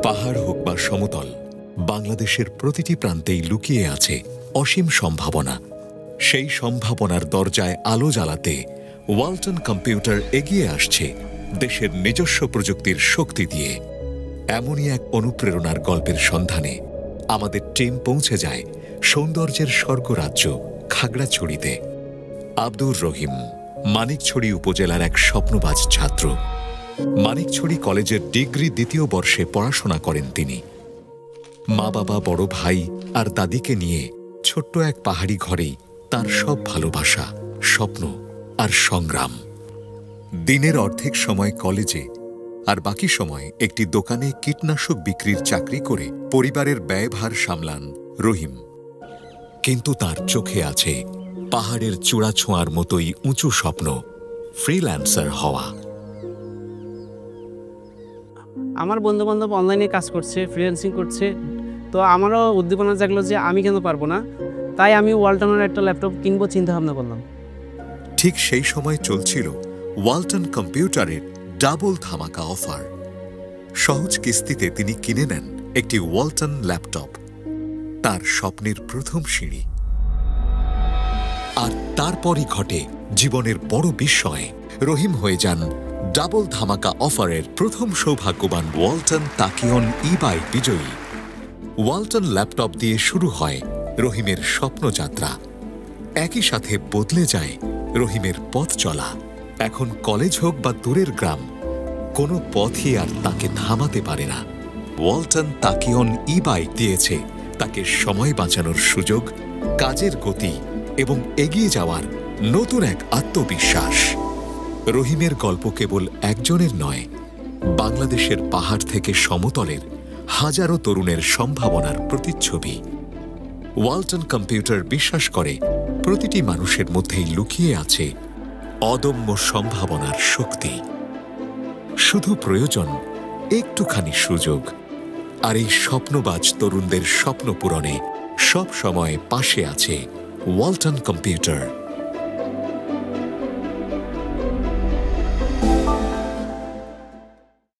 পাহাড় হোক বা সমতল, বাংলাদেশের প্রতিটি প্রান্তেই লুকিয়ে আছে অসীম সম্ভাবনা। সেই সম্ভাবনার দরজায় আলো জ্বালাতে ওয়ালটন কম্পিউটার এগিয়ে আসছে দেশের নিজস্ব প্রযুক্তির শক্তি দিয়ে। এমনই এক অনুপ্রেরণার গল্পের সন্ধানে আমাদের টিম পৌঁছে যায় সৌন্দর্যের স্বর্গরাজ্য খাগড়াছড়িতে। আব্দুর রহিম মানিকছড়ি উপজেলার এক স্বপ্নবাজ ছাত্র। মানিকছড়ি কলেজের ডিগ্রি দ্বিতীয় বর্ষে পড়াশোনা করেন তিনি। মা বাবা, বড় ভাই আর দাদিকে নিয়ে ছোট্ট এক পাহাড়ি ঘরেই তার সব ভালোবাসা, স্বপ্ন আর সংগ্রাম। দিনের অর্ধেক সময় কলেজে আর বাকি সময় একটি দোকানে কীটনাশক বিক্রির চাকরি করে পরিবারের ব্যয়ভার সামলান রহিম। কিন্তু তার চোখে আছে পাহাড়ের চূড়াছোঁয়ার মতোই উঁচু স্বপ্ন, ফ্রিল্যান্সার হওয়া। আমার বন্ধুবান্ধব অনলাইনে কাজ করছে, ফ্রিল্যান্সিং করছে, তো আমারও উদ্দীপনা জাগলো যে আমি কেন পারবো না। তাই আমি ওয়ালটনের একটা ল্যাপটপ কিনবো চিন্তা ভাবনা করলাম। ঠিক সেই সময় চলছিল ওয়ালটন কম্পিউটারের ডাবল ধামাকা অফার। সহজ কিস্তিতে তিনি কিনে নেন একটি ওয়ালটন ল্যাপটপ, তার স্বপ্নের প্রথম সিঁড়ি। আর তারপরই ঘটে জীবনের বড় বিস্ময়। রহিম হয়ে যান ডাবল ধামাকা অফারের প্রথম সৌভাগ্যবান ওয়ালটন তাকিয়ন ই-বাইক বিজয়ী। ওয়ালটন ল্যাপটপ দিয়ে শুরু হয় রহিমের স্বপ্নযাত্রা। একই সাথে বদলে যায় রহিমের পথ চলা। এখন কলেজ হোক বা দূরের গ্রাম, কোনো পথই আর তাকে থামাতে পারে না। ওয়ালটন তাকিয়ন ই-বাইক দিয়েছে তাকে সময় বাঁচানোর সুযোগ, কাজের গতি এবং এগিয়ে যাওয়ার নতুন এক আত্মবিশ্বাস। রহিমের গল্প কেবল একজনের নয়, বাংলাদেশের পাহাড় থেকে সমতলের হাজারো তরুণের সম্ভাবনার প্রতিচ্ছবি। ওয়ালটন কম্পিউটার বিশ্বাস করে প্রতিটি মানুষের মধ্যেই লুকিয়ে আছে অদম্য সম্ভাবনার শক্তি। শুধু প্রয়োজন একটুখানি সুযোগ। আর এই স্বপ্নবাজ তরুণদের স্বপ্ন পূরণে সব সময় পাশে আছে ওয়ালটন কম্পিউটার।